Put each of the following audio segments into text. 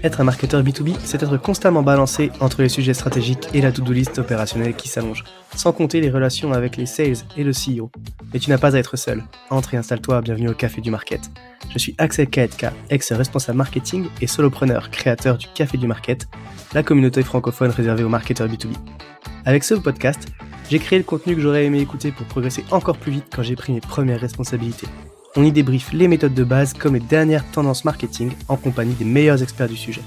Être un marketeur B2B, c'est être constamment balancé entre les sujets stratégiques et la to-do list opérationnelle qui s'allonge, sans compter les relations avec les sales et le CEO. Mais tu n'as pas à être seul. Entre et installe-toi, bienvenue au Café du Market. Je suis Axel Kaetka, ex-responsable marketing et solopreneur, créateur du Café du Market, la communauté francophone réservée aux marketeurs B2B. Avec ce podcast, j'ai créé le contenu que j'aurais aimé écouter pour progresser encore plus vite quand j'ai pris mes premières responsabilités. On y débriefe les méthodes de base comme les dernières tendances marketing en compagnie des meilleurs experts du sujet.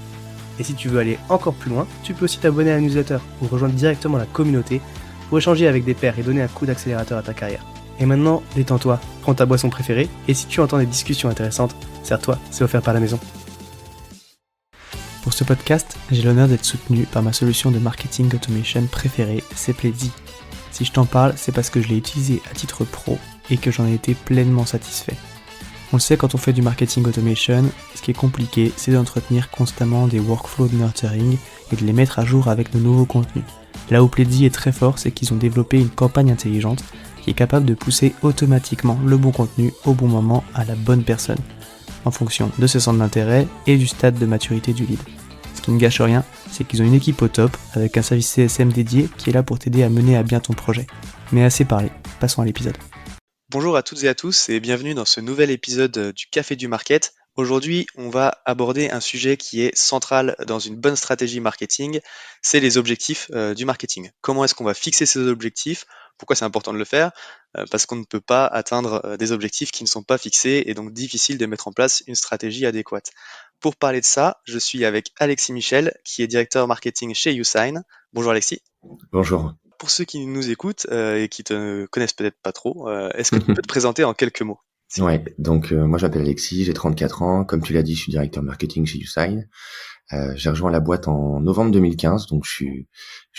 Et si tu veux aller encore plus loin, tu peux aussi t'abonner à la newsletter ou rejoindre directement la communauté pour échanger avec des pairs et donner un coup d'accélérateur à ta carrière. Et maintenant, détends-toi, prends ta boisson préférée et si tu entends des discussions intéressantes, sers-toi, c'est offert par la maison. Pour ce podcast, j'ai l'honneur d'être soutenu par ma solution de marketing automation préférée, c'est Pledzi. Si je t'en parle, c'est parce que je l'ai utilisé à titre pro et que j'en ai été pleinement satisfait. On le sait, quand on fait du marketing automation, ce qui est compliqué, c'est d'entretenir constamment des workflows de nurturing et de les mettre à jour avec de nouveaux contenus. Là où Pledzi est très fort, c'est qu'ils ont développé une campagne intelligente qui est capable de pousser automatiquement le bon contenu au bon moment à la bonne personne, en fonction de ses centres d'intérêt et du stade de maturité du lead. Ce qui ne gâche rien, c'est qu'ils ont une équipe au top, avec un service CSM dédié qui est là pour t'aider à mener à bien ton projet. Mais assez parlé, passons à l'épisode. Bonjour à toutes et à tous et bienvenue dans ce nouvel épisode du Café du Market. Aujourd'hui, on va aborder un sujet qui est central dans une bonne stratégie marketing, c'est les objectifs du marketing. Comment est-ce qu'on va fixer ces objectifs? Pourquoi c'est important de le faire? Parce qu'on ne peut pas atteindre des objectifs qui ne sont pas fixés et donc difficile de mettre en place une stratégie adéquate. Pour parler de ça, je suis avec Alexis Michel, qui est directeur marketing chez YouSign. Bonjour Alexis. Bonjour. Pour ceux qui nous écoutent et qui te connaissent peut-être pas trop, est-ce que tu peux te présenter en quelques mots? Ouais, donc moi j'appelle Alexis, j'ai 34 ans. Comme tu l'as dit, je suis directeur marketing chez YouSign. J'ai rejoint la boîte en novembre 2015, donc je suis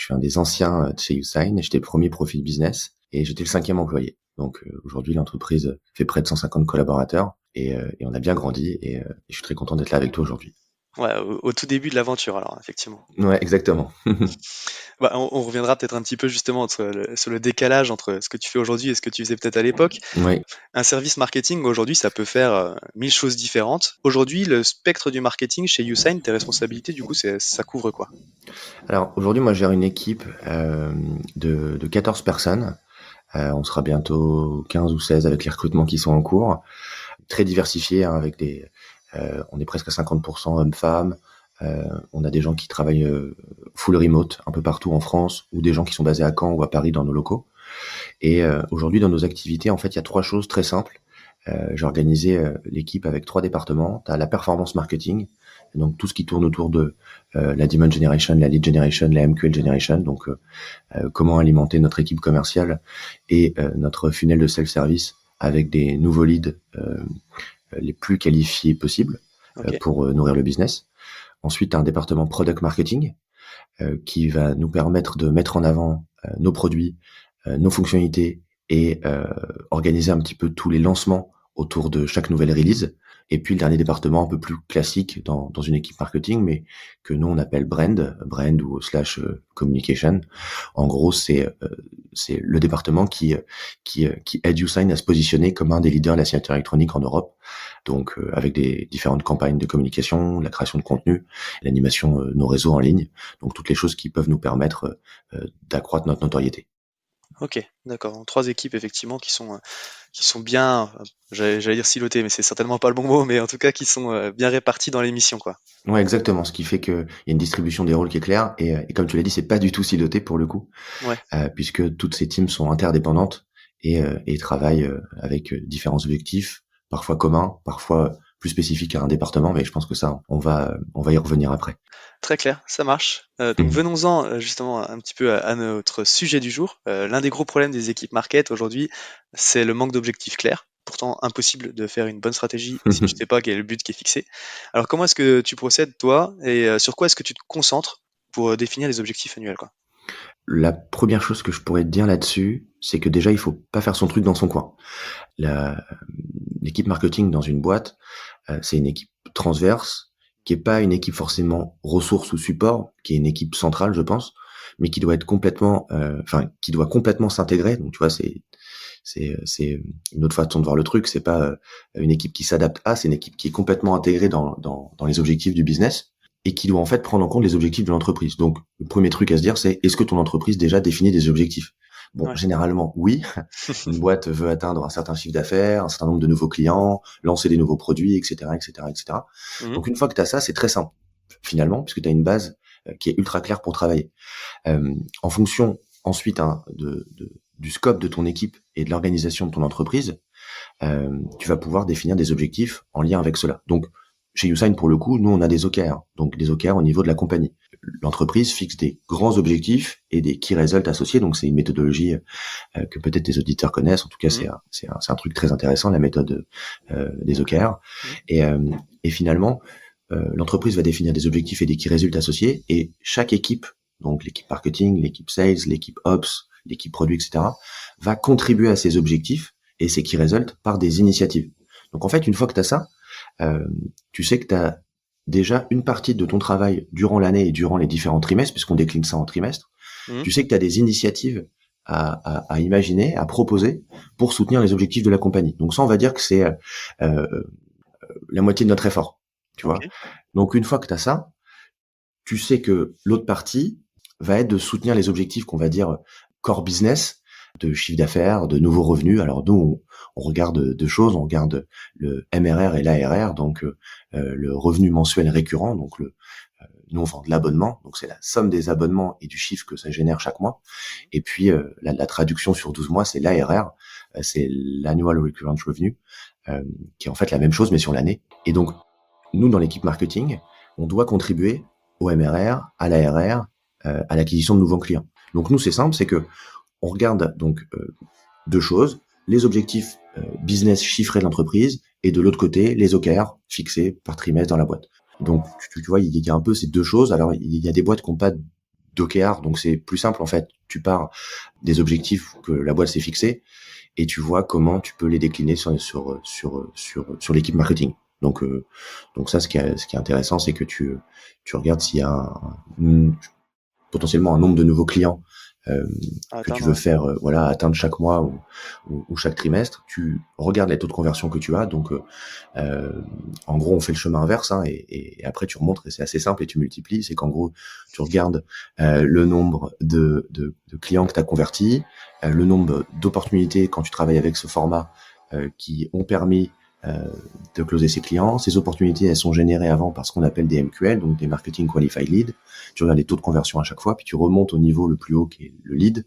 un des anciens de chez YouSign. J'étais le premier profil business et j'étais le 5e employé. Donc aujourd'hui, l'entreprise fait près de 150 collaborateurs et on a bien grandi et je suis très content d'être là avec toi aujourd'hui. Ouais, au tout début de l'aventure alors, effectivement. Ouais, exactement. Bah, on reviendra peut-être un petit peu justement sur le décalage entre ce que tu fais aujourd'hui et ce que tu faisais peut-être à l'époque. Ouais. Un service marketing aujourd'hui, ça peut faire 1000 choses différentes. Aujourd'hui, le spectre du marketing chez YouSign, tes responsabilités, du coup, ça couvre quoi? Alors aujourd'hui, moi je gère une équipe de 14 personnes. On sera bientôt 15 ou 16 avec les recrutements qui sont en cours. Très diversifié, hein, avec on est presque à 50% hommes-femmes. On a des gens qui travaillent full remote un peu partout en France, ou des gens qui sont basés à Caen ou à Paris dans nos locaux. Et aujourd'hui, dans nos activités, en fait, il y a 3 choses très simples. J'ai organisé l'équipe avec 3 départements. Tu as la performance marketing, donc tout ce qui tourne autour de la demand generation, la lead generation, la MQL generation, donc comment alimenter notre équipe commerciale et notre funnel de self-service avec des nouveaux leads les plus qualifiés possibles Ok. pour nourrir le business. Ensuite, un département product marketing qui va nous permettre de mettre en avant nos produits, nos fonctionnalités et organiser un petit peu tous les lancements autour de chaque nouvelle release. Et puis le dernier département un peu plus classique dans une équipe marketing, mais que nous on appelle brand ou slash communication. En gros, c'est le département qui aide YouSign à se positionner comme un des leaders de la signature électronique en Europe. Donc avec des différentes campagnes de communication, la création de contenu, l'animation de nos réseaux en ligne, donc toutes les choses qui peuvent nous permettre d'accroître notre notoriété. Ok, d'accord. Donc, 3 équipes effectivement qui sont bien, j'allais dire silotées, mais c'est certainement pas le bon mot, mais en tout cas qui sont bien réparties dans l'émission, quoi. Ouais, exactement. Ce qui fait qu'il y a une distribution des rôles qui est claire et comme tu l'as dit, c'est pas du tout siloté pour le coup, Ouais. puisque toutes ces teams sont interdépendantes et travaillent avec différents objectifs, parfois communs, parfois plus spécifiques à un département. Mais je pense que ça, on va y revenir après. Très clair, ça marche. Donc venons-en justement un petit peu à notre sujet du jour. L'un des gros problèmes des équipes market aujourd'hui, c'est le manque d'objectifs clairs. Pourtant, impossible de faire une bonne stratégie si tu sais pas quel est le but qui est fixé. Alors comment est-ce que tu procèdes toi et sur quoi est-ce que tu te concentres pour définir les objectifs annuels, quoi? La première chose que je pourrais te dire là-dessus, c'est que déjà, il faut pas faire son truc dans son coin. La- L'équipe marketing dans une boîte, c'est une équipe transverse, qui est pas une équipe forcément ressources ou support, qui est une équipe centrale, je pense, mais qui doit être complètement, qui doit complètement s'intégrer. Donc, tu vois, c'est une autre façon de voir le truc. C'est pas une équipe qui s'adapte c'est une équipe qui est complètement intégrée dans les objectifs du business et qui doit en fait prendre en compte les objectifs de l'entreprise. Donc, le premier truc à se dire, c'est est-ce que ton entreprise déjà définit des objectifs? Bon, Ouais. généralement, oui. Une boîte veut atteindre un certain chiffre d'affaires, un certain nombre de nouveaux clients, lancer des nouveaux produits, etc., etc., etc. Mhm. Donc, une fois que tu as ça, c'est très simple, finalement, puisque tu as une base qui est ultra claire pour travailler. En fonction, ensuite, du scope de ton équipe et de l'organisation de ton entreprise, tu vas pouvoir définir des objectifs en lien avec cela. Donc, chez Usign, pour le coup, nous, on a des OKR, donc des OKR au niveau de la compagnie. L'entreprise fixe des grands objectifs et des key results associés, donc c'est une méthodologie que peut-être tes auditeurs connaissent. En tout cas, Mhm. c'est un truc très intéressant, la méthode des OKR. Mhm. Et finalement, l'entreprise va définir des objectifs et des key results associés, et chaque équipe, donc l'équipe marketing, l'équipe sales, l'équipe ops, l'équipe produit, etc., va contribuer à ces objectifs et ces key results par des initiatives. Donc en fait, une fois que tu as ça, tu sais que tu as déjà une partie de ton travail durant l'année et durant les différents trimestres, puisqu'on décline ça en trimestres. Mhm. Tu sais que tu as des initiatives à imaginer, à proposer pour soutenir les objectifs de la compagnie. Donc ça, on va dire que c'est la moitié de notre effort, tu vois. Ok. Donc une fois que tu as ça, tu sais que l'autre partie va être de soutenir les objectifs qu'on va dire core business, de chiffre d'affaires, de nouveaux revenus. Alors nous, on regarde deux choses, on regarde le MRR et l'ARR, donc le revenu mensuel récurrent, donc nous on vend de l'abonnement, donc c'est la somme des abonnements et du chiffre que ça génère chaque mois. Et puis la traduction sur 12 mois, c'est l'ARR, c'est l'annual recurrent revenue, qui est en fait la même chose mais sur l'année. Et donc nous, dans l'équipe marketing, on doit contribuer au MRR, à l'ARR, à l'acquisition de nouveaux clients. Donc nous, c'est simple, c'est que on regarde donc deux choses, les objectifs business chiffrés de l'entreprise et de l'autre côté, les OKR fixés par trimestre dans la boîte. Donc tu vois, il y a un peu ces deux choses. Alors il y a des boîtes qui n'ont pas d'OKR, donc c'est plus simple en fait. Tu pars des objectifs que la boîte s'est fixés et tu vois comment tu peux les décliner sur l'équipe marketing. Donc ça, ce qui est intéressant, c'est que tu regardes s'il y a potentiellement un nombre de nouveaux clients À que tu atteindre, veux ouais. faire atteindre chaque mois ou chaque trimestre. Tu regardes les taux de conversion que tu as. Donc en gros, on fait le chemin inverse et après tu remontes et c'est assez simple et tu multiplies. C'est qu'en gros, tu regardes le nombre de clients que tu as convertis, le nombre d'opportunités quand tu travailles avec ce format qui ont permis de closer ses clients. Ces opportunités, elles sont générées avant par ce qu'on appelle des MQL, donc des Marketing Qualified Lead. Tu regardes les taux de conversion à chaque fois, puis tu remontes au niveau le plus haut qui est le lead.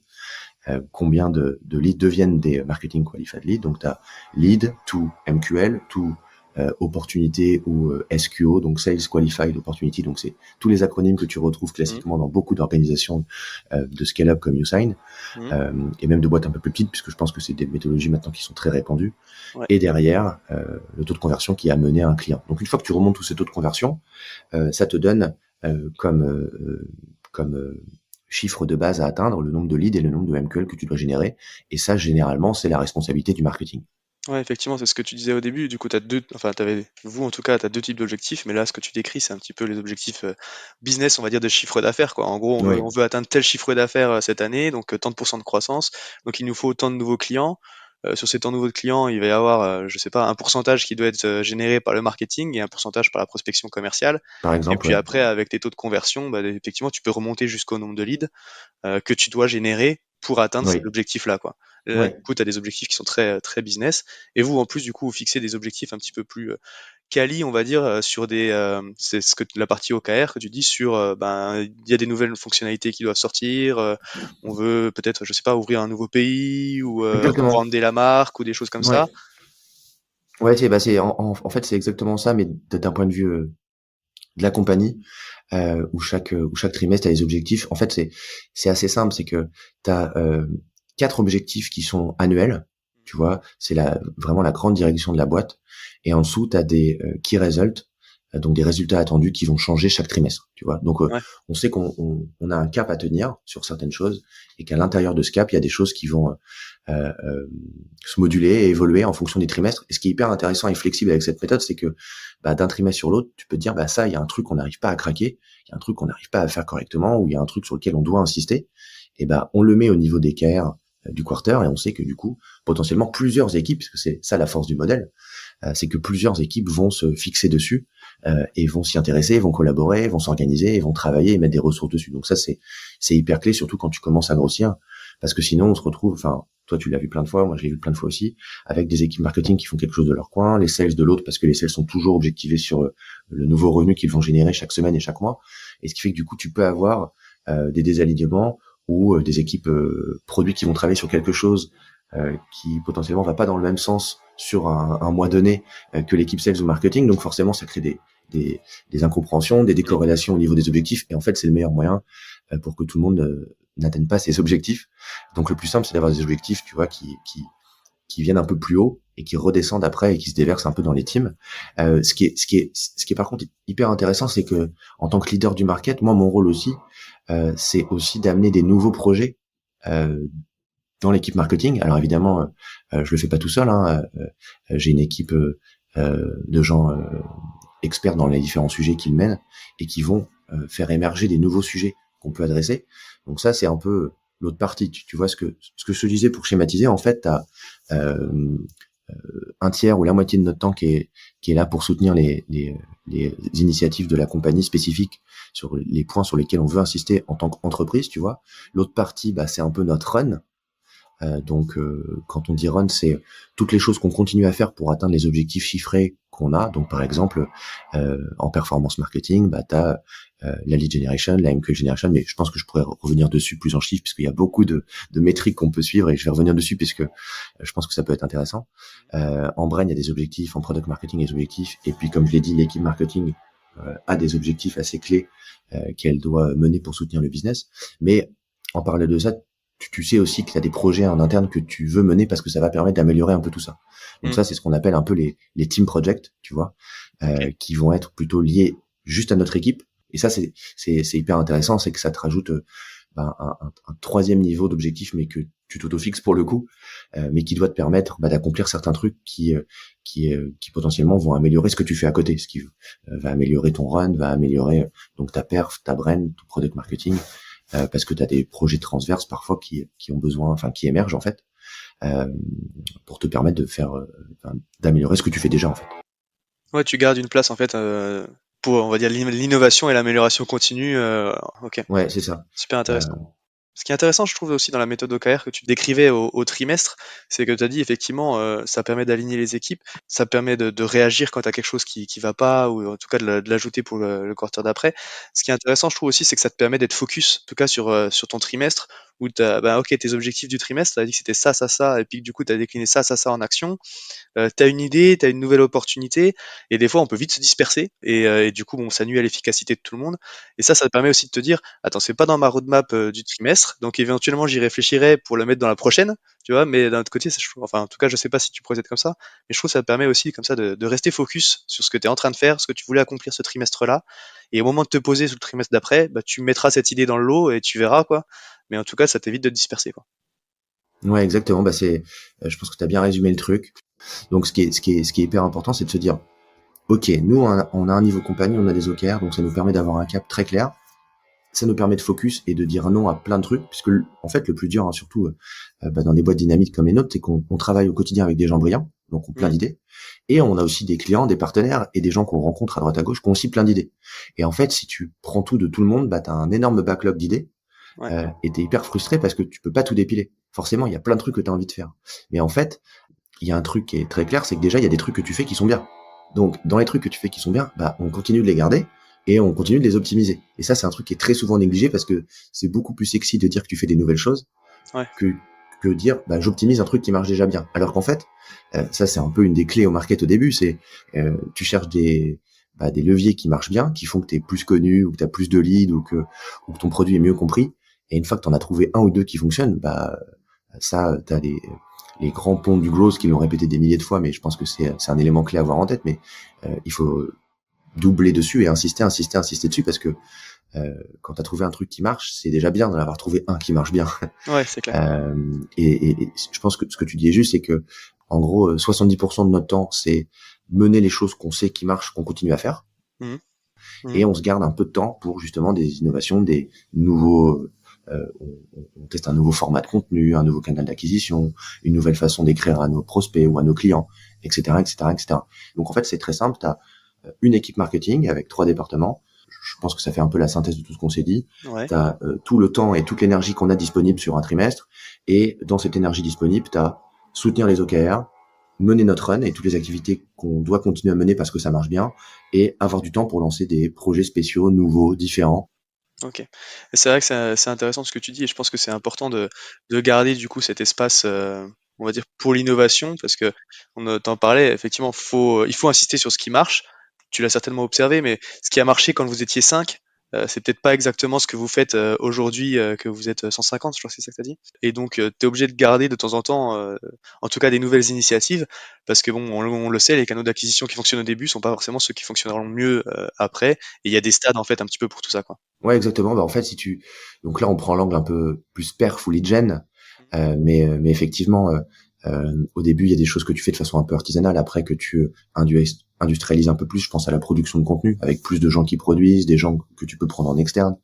Combien de leads deviennent des Marketing Qualified Lead. Donc tu as lead to MQL, to opportunité ou SQO, donc Sales Qualified Opportunity. Donc c'est tous les acronymes que tu retrouves Mhm. classiquement dans beaucoup d'organisations de scale-up comme Usign, Mhm. et même de boîtes un peu plus petites, puisque je pense que c'est des méthodologies maintenant qui sont très répandues. Ouais. Et derrière, le taux de conversion qui a mené à un client. Donc une fois que tu remontes tous ces taux de conversion, ça te donne comme chiffre de base à atteindre le nombre de leads et le nombre de MQL que tu dois générer. Et ça, généralement, c'est la responsabilité du marketing. Ouais, effectivement, c'est ce que tu disais au début. Du coup, vous en tout cas, tu as deux types d'objectifs, mais là, ce que tu décris, c'est un petit peu les objectifs business, on va dire, de chiffre d'affaires, quoi. En gros, Oui, on veut atteindre tel chiffre d'affaires cette année, donc tant de pourcents de croissance. Donc, il nous faut autant de nouveaux clients. Sur ces tant de nouveaux clients, il va y avoir, je sais pas, un pourcentage qui doit être généré par le marketing et un pourcentage par la prospection commerciale. par Et exemple, puis ouais. après, avec tes taux de conversion, bah, effectivement, tu peux remonter jusqu'au nombre de leads que tu dois générer pour atteindre Oui, cet objectif-là, quoi. Là, oui. du coup, tu as des objectifs qui sont très business. Et vous, en plus, du coup, vous fixez des objectifs un petit peu plus quali, on va dire, sur c'est ce que la partie OKR que tu dis sur, ben, il y a des nouvelles fonctionnalités qui doivent sortir. On veut peut-être, je sais pas, ouvrir un nouveau pays ou Exactement. rebrander la marque ou des choses comme Ouais. ça. Ouais, en fait, c'est exactement ça, mais d'un point de vue de la compagnie, où chaque trimestre a des objectifs. En fait, c'est assez simple, c'est que tu as 4 objectifs qui sont annuels, tu vois, c'est vraiment la grande direction de la boîte, et en dessous, tu as des key results, donc des résultats attendus qui vont changer chaque trimestre, tu vois. Donc Ouais. on sait qu'on a un cap à tenir sur certaines choses, et qu'à l'intérieur de ce cap, il y a des choses qui vont se moduler et évoluer en fonction des trimestres. Et ce qui est hyper intéressant et flexible avec cette méthode, c'est que d'un trimestre sur l'autre, tu peux te dire, ça, il y a un truc qu'on n'arrive pas à craquer, il y a un truc qu'on n'arrive pas à faire correctement, ou il y a un truc sur lequel on doit insister. Et on le met au niveau des KR du quarter, et on sait que du coup, potentiellement plusieurs équipes, parce que c'est ça la force du modèle, c'est que plusieurs équipes vont se fixer dessus et vont s'y intéresser, vont collaborer, vont s'organiser, vont travailler et mettre des ressources dessus. Donc ça, c'est hyper clé, surtout quand tu commences à grossir, parce que sinon on se retrouve, enfin, toi tu l'as vu plein de fois, moi je l'ai vu plein de fois aussi, avec des équipes marketing qui font quelque chose de leur coin, les sales de l'autre, parce que les sales sont toujours objectivés sur le nouveau revenu qu'ils vont générer chaque semaine et chaque mois, et ce qui fait que du coup tu peux avoir des désalignements ou des équipes produits qui vont travailler sur quelque chose qui potentiellement va pas dans le même sens sur un mois donné que l'équipe sales ou marketing, donc forcément ça crée des incompréhensions, des décorrélations au niveau des objectifs, et en fait c'est le meilleur moyen pour que tout le monde n'atteigne pas ses objectifs. Donc le plus simple c'est d'avoir des objectifs, tu vois, qui viennent un peu plus haut et qui redescendent après et qui se déversent un peu dans les teams. Ce qui est par contre hyper intéressant, c'est que en tant que leader du market, moi mon rôle aussi, c'est aussi d'amener des nouveaux projets dans l'équipe marketing. Alors évidemment, je le fais pas tout seul, hein. J'ai une équipe de gens experts dans les différents sujets qu'ils mènent et qui vont faire émerger des nouveaux sujets qu'on peut adresser. Donc ça, c'est un peu l'autre partie. Tu vois ce que je te disais pour schématiser. En fait, t'as un tiers ou la moitié de notre temps qui est là pour soutenir les initiatives de la compagnie spécifiques sur les points sur lesquels on veut insister en tant qu'entreprise, tu vois. L'autre partie, bah, c'est un peu notre run. Donc, quand on dit run, c'est toutes les choses qu'on continue à faire pour atteindre les objectifs chiffrés qu'on a. Donc, par exemple, en performance marketing, bah, t'as la lead generation, la MQ generation, mais je pense que je pourrais revenir dessus plus en chiffres, puisqu'il y a beaucoup de métriques qu'on peut suivre, et je vais revenir dessus, puisque je pense que ça peut être intéressant. En brain, il y a des objectifs, en product marketing, il y a des objectifs, et puis, comme je l'ai dit, l'équipe marketing a des objectifs assez clés qu'elle doit mener pour soutenir le business. Mais en parallèle de ça, tu sais aussi que tu as des projets en interne que tu veux mener parce que ça va permettre d'améliorer un peu tout ça. Donc ça, c'est ce qu'on appelle un peu les team projects, tu vois, qui vont être plutôt liés juste à notre équipe. Et ça, c'est hyper intéressant, c'est que ça te rajoute un troisième niveau d'objectif, mais que tu t'auto-fixes pour le coup, mais qui doit te permettre d'accomplir certains trucs qui potentiellement vont améliorer ce que tu fais à côté, ce qui va améliorer ton run, va améliorer donc ta perf, ta brand, ton product marketing. Parce que tu as des projets transverses parfois qui ont besoin, enfin qui émergent en fait, pour te permettre de faire, d'améliorer ce que tu fais déjà en fait. Ouais, tu gardes une place en fait pour, on va dire, l'innovation et l'amélioration continue. Ok, Ouais, c'est ça. super intéressant. Ce qui est intéressant, je trouve aussi dans la méthode OKR que tu décrivais au trimestre, c'est que tu as dit effectivement, ça permet d'aligner les équipes, ça permet de réagir quand tu as quelque chose qui va pas, ou en tout cas de l'ajouter pour le quarter d'après. Ce qui est intéressant, je trouve aussi, c'est que ça te permet d'être focus, en tout cas sur ton trimestre, où tu as, bah, ok, tes objectifs du trimestre, tu as dit que c'était ça, ça, ça, et puis du coup, tu as décliné ça, ça, ça en action. T'as une idée, t'as une nouvelle opportunité, et des fois on peut vite se disperser, et du coup bon, ça nuit à l'efficacité de tout le monde. Et ça te permet aussi de te dire, attends, c'est pas dans ma roadmap du trimestre, donc éventuellement j'y réfléchirai pour le mettre dans la prochaine, tu vois. Mais d'un autre côté, enfin en tout cas, je sais pas si tu procèdes comme ça, mais je trouve que ça te permet aussi comme ça de rester focus sur ce que tu es en train de faire, ce que tu voulais accomplir ce trimestre-là, et au moment de te poser sur le trimestre d'après, bah, tu mettras cette idée dans le lot et tu verras quoi. Mais en tout cas, ça t'évite de te disperser quoi. Ouais, exactement. Bah je pense que tu as bien résumé le truc. Donc ce qui est hyper important, c'est de se dire, ok, nous on a un niveau compagnie, on a des OKR, donc ça nous permet d'avoir un cap très clair. Ça nous permet de focus et de dire non à plein de trucs, puisque en fait le plus dur, hein, surtout dans des boîtes dynamiques comme les nôtres, c'est qu'on travaille au quotidien avec des gens brillants, donc on plein d'idées, et on a aussi des clients, des partenaires et des gens qu'on rencontre à droite à gauche qui ont aussi plein d'idées. Et en fait, si tu prends tout de tout le monde, t'as un énorme backlog d'idées, Ouais. et t'es hyper frustré parce que tu peux pas tout dépiler. Forcément, il y a plein de trucs que t'as envie de faire, mais en fait, il y a un truc qui est très clair, c'est que déjà il y a des trucs que tu fais qui sont bien. Donc dans les trucs que tu fais qui sont bien, on continue de les garder et on continue de les optimiser. Et ça, c'est un truc qui est très souvent négligé parce que c'est beaucoup plus sexy de dire que tu fais des nouvelles choses Ouais. que dire j'optimise un truc qui marche déjà bien. Alors qu'en fait, ça c'est un peu une des clés au market au début, c'est tu cherches des leviers qui marchent bien, qui font que tu es plus connu ou que tu as plus de leads ou que ton produit est mieux compris. Et une fois que tu en as trouvé un ou deux qui fonctionnent, ça, tu as les grands ponts du growth qui l'ont répété des milliers de fois, mais je pense que c'est un élément clé à avoir en tête. Mais il faut doubler dessus et insister dessus, parce que quand tu as trouvé un truc qui marche, c'est déjà bien d'en avoir trouvé un qui marche bien. Ouais, c'est clair. Et je pense que ce que tu dis est juste, c'est que en gros 70% de notre temps, c'est mener les choses qu'on sait qui marchent, qu'on continue à faire, Mhm. Mhm. et on se garde un peu de temps pour justement des innovations, des nouveaux on teste un nouveau format de contenu, un nouveau canal d'acquisition, une nouvelle façon d'écrire à nos prospects ou à nos clients, etc., etc., etc. Donc en fait, c'est très simple. Tu as une équipe marketing avec 3 départements. Je pense que ça fait un peu la synthèse de tout ce qu'on s'est dit. Ouais. Tu as tout le temps et toute l'énergie qu'on a disponible sur un trimestre. Et dans cette énergie disponible, tu as soutenir les OKR, mener notre run et toutes les activités qu'on doit continuer à mener parce que ça marche bien, et avoir du temps pour lancer des projets spéciaux, nouveaux, différents. Ok. Et c'est vrai que c'est intéressant ce que tu dis, et je pense que c'est important de garder du coup cet espace, on va dire, pour l'innovation, parce que t'en parlait, effectivement, il faut insister sur ce qui marche. Tu l'as certainement observé, mais ce qui a marché quand vous étiez 5, c'est peut-être pas exactement ce que vous faites aujourd'hui, que vous êtes 150, je crois que c'est ça que tu as dit. Et donc, tu es obligé de garder de temps en tout cas des nouvelles initiatives, parce que bon, on le sait, les canaux d'acquisition qui fonctionnent au début sont pas forcément ceux qui fonctionneront le mieux après, et il y a des stades en fait un petit peu pour tout ça, quoi. Ouais, exactement. Bah, en fait, donc là, on prend l'angle un peu plus perf ou lead gen, mais effectivement, au début, il y a des choses que tu fais de façon un peu artisanale. Après, que tu industrialises un peu plus, je pense à la production de contenu, avec plus de gens qui produisent, des gens que tu peux prendre en externe,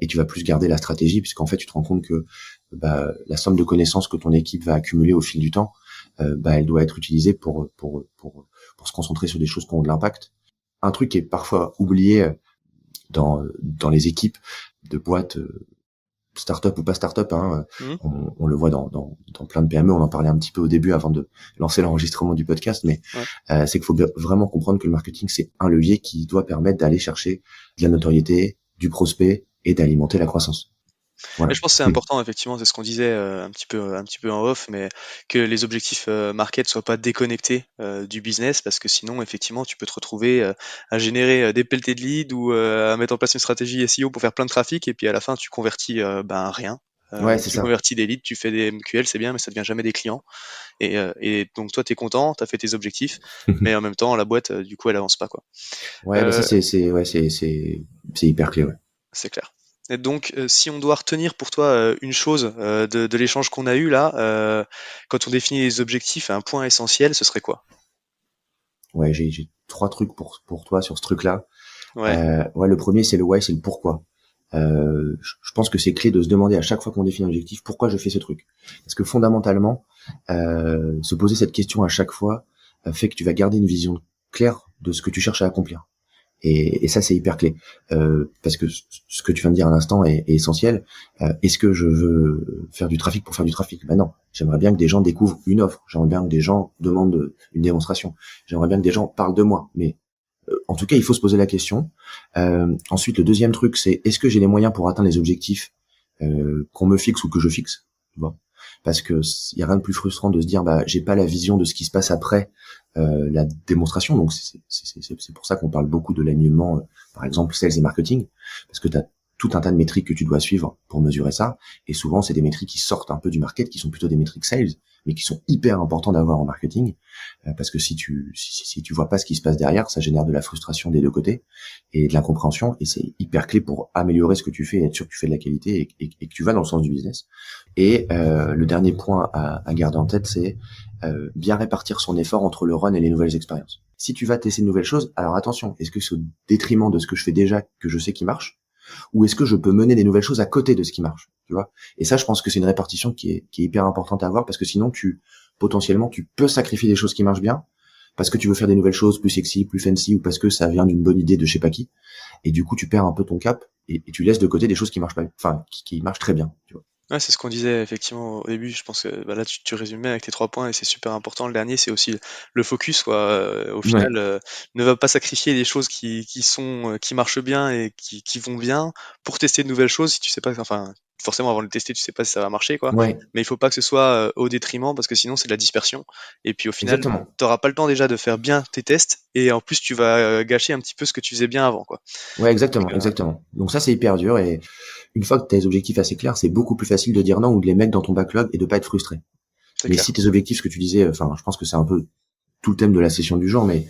et tu vas plus garder la stratégie, puisqu'en fait, tu te rends compte que la somme de connaissances que ton équipe va accumuler au fil du temps, elle doit être utilisée pour se concentrer sur des choses qui ont de l'impact. Un truc qui est parfois oublié dans les équipes de boîtes start-up ou pas start-up, hein, Mhm. on le voit dans plein de PME, on en parlait un petit peu au début avant de lancer l'enregistrement du podcast, mais Ouais. c'est qu'il faut vraiment comprendre que le marketing, c'est un levier qui doit permettre d'aller chercher de la notoriété, du prospect et d'alimenter la croissance. Et Voilà. je pense que c'est important, effectivement, c'est ce qu'on disait un petit peu en off, mais que les objectifs market soient pas déconnectés du business, parce que sinon, effectivement, tu peux te retrouver à générer des pelletés de leads ou à mettre en place une stratégie SEO pour faire plein de trafic, et puis à la fin, tu convertis rien. Ouais, c'est Tu ça. convertis des leads, tu fais des MQL, c'est bien, mais ça devient jamais des clients. Et donc toi, tu es content, tu as fait tes objectifs, mais en même temps, la boîte, du coup, elle avance pas, quoi. Ouais, bah ça Euh, c'est hyper clé, ouais. c'est clair. Et donc, si on doit retenir pour toi une chose de l'échange qu'on a eu là, quand on définit les objectifs, un point essentiel, ce serait quoi? Ouais, j'ai 3 trucs pour toi sur ce truc-là. Ouais, Ouais, le premier, c'est le why, c'est le pourquoi. Je pense que c'est clé de se demander à chaque fois qu'on définit un objectif pourquoi je fais ce truc. Parce que fondamentalement, se poser cette question à chaque fois fait que tu vas garder une vision claire de ce que tu cherches à accomplir. Et ça, c'est hyper clé. Parce que ce que tu viens de dire à l'instant est essentiel. Est-ce que je veux faire du trafic pour faire du trafic? Ben non. J'aimerais bien que des gens découvrent une offre. J'aimerais bien que des gens demandent une démonstration. J'aimerais bien que des gens parlent de moi. Mais en tout cas, il faut se poser la question. Ensuite, le deuxième truc, c'est est-ce que j'ai les moyens pour atteindre les objectifs qu'on me fixe ou que je fixe, tu vois? Parce que il y a rien de plus frustrant de se dire bah j'ai pas la vision de ce qui se passe après la démonstration. Donc c'est pour ça qu'on parle beaucoup de l'alignement, par exemple sales et marketing, parce que tu as tout un tas de métriques que tu dois suivre pour mesurer ça. Et souvent, c'est des métriques qui sortent un peu du market, qui sont plutôt des métriques sales, mais qui sont hyper importants d'avoir en marketing, parce que si tu vois pas ce qui se passe derrière, ça génère de la frustration des deux côtés et de l'incompréhension, et c'est hyper clé pour améliorer ce que tu fais et être sûr que tu fais de la qualité et que tu vas dans le sens du business. Et le dernier point à garder en tête, c'est bien répartir son effort entre le run et les nouvelles expériences. Si tu vas tester de nouvelles choses, alors attention, est-ce que c'est au détriment de ce que je fais déjà, que je sais qui marche, ou est-ce que je peux mener des nouvelles choses à côté de ce qui marche, tu vois? Et ça, je pense que c'est une répartition qui est hyper importante à avoir, parce que sinon, potentiellement, tu peux sacrifier des choses qui marchent bien, parce que tu veux faire des nouvelles choses plus sexy, plus fancy, ou parce que ça vient d'une bonne idée de je sais pas qui, et du coup, tu perds un peu ton cap, et tu laisses de côté des choses qui marchent pas, enfin, qui marchent très bien, tu vois. ouais, c'est ce qu'on disait effectivement au début. Je pense que bah, là, tu résumais avec tes 3 points et c'est super important. Le dernier, c'est aussi le focus, quoi. Au Ouais, final, ne va pas sacrifier des choses qui marchent bien et qui vont bien pour tester de nouvelles choses si tu sais pas, enfin, forcément avant de le tester, tu sais pas si ça va marcher, quoi. ouais, Mais il faut pas que ce soit au détriment parce que sinon c'est de la dispersion. Et puis au final, exactement. t'auras pas le temps déjà de faire bien tes tests et en plus tu vas gâcher un petit peu ce que tu faisais bien avant, quoi. Ouais, Donc, exactement, exactement. Donc ça, c'est hyper dur, et une fois que tu as les objectifs assez clairs, c'est beaucoup plus facile de dire non ou de les mettre dans ton backlog et de pas être frustré. c'est Mais clair. si tes objectifs, ce que tu disais, enfin, je pense que c'est un peu tout le thème de la session du jour, mais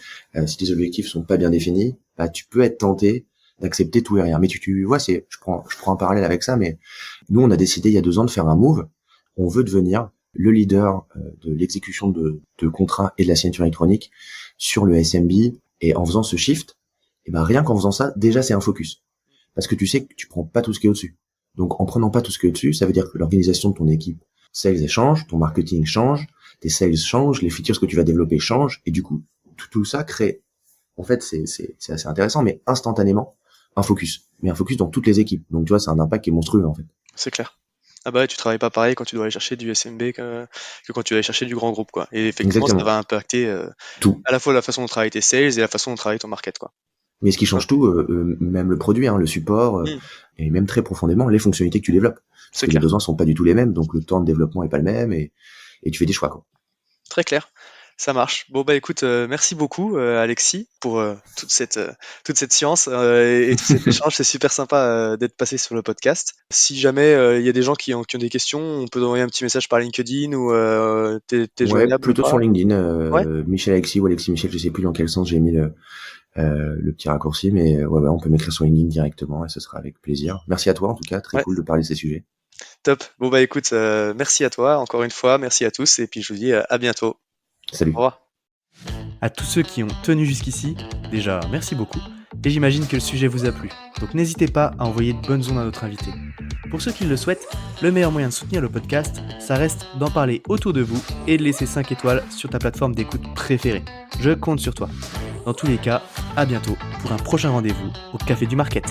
si tes objectifs sont pas bien définis, bah, tu peux être tenté d'accepter tout et rien. Mais tu vois, je prends un parallèle avec ça, mais nous, on a décidé il y a 2 ans de faire un move. On veut devenir le leader de l'exécution de contrats et de la signature électronique sur le SMB. Et en faisant ce shift, et ben rien qu'en faisant ça, déjà c'est un focus. Parce que tu sais que tu prends pas tout ce qui est au-dessus. Donc, en prenant pas tout ce qu'il y a dessus, ça veut dire que l'organisation de ton équipe sales elle change, ton marketing change, tes sales changent, les features que tu vas développer changent, et du coup, tout ça crée, en fait, c'est assez intéressant, mais instantanément, un focus. Mais un focus dans toutes les équipes. Donc, tu vois, c'est un impact qui est monstrueux, en fait. C'est clair. Ah bah ouais, tu travailles pas pareil quand tu dois aller chercher du SMB que quand tu vas aller chercher du grand groupe, quoi. Et effectivement, ça Exactement. va impacter Tout. à la fois la façon dont travaillent tes sales et la façon dont travaille ton market, quoi. Mais ce qui change Hop. tout, même le produit, le support, Mm, et même très profondément, les fonctionnalités que tu développes. Parce c'est que les clair. besoins sont pas du tout les mêmes, donc le temps de développement est pas le même, et tu fais des choix, quoi. Très clair. Ça marche. Bon bah écoute, merci beaucoup Alexis pour toute cette science et tout cet échange. C'est super sympa d'être passé sur le podcast. Si jamais il y a des gens qui ont des questions, on peut envoyer un petit message par LinkedIn ou t'es Ouais, joignable ou plutôt pas? sur LinkedIn, Ouais, Michel Alexis ou Alexis Michel, je sais plus dans quel sens j'ai mis le petit raccourci, mais ouais, on peut m'écrire sur LinkedIn directement et ce sera avec plaisir. Merci à toi en tout cas, très ouais, cool de parler de ces sujets. top. Bon bah écoute, merci à toi encore une fois, merci à tous et puis je vous dis à bientôt. Au Salut. revoir. À tous ceux qui ont tenu jusqu'ici, déjà merci beaucoup, et j'imagine que le sujet vous a plu, donc n'hésitez pas à envoyer de bonnes ondes à notre invité. Pour ceux qui le souhaitent, le meilleur moyen de soutenir le podcast, ça reste d'en parler autour de vous et de laisser 5 étoiles sur ta plateforme d'écoute préférée. Je compte sur toi. Dans tous les cas, à bientôt pour un prochain rendez-vous au Café du Market.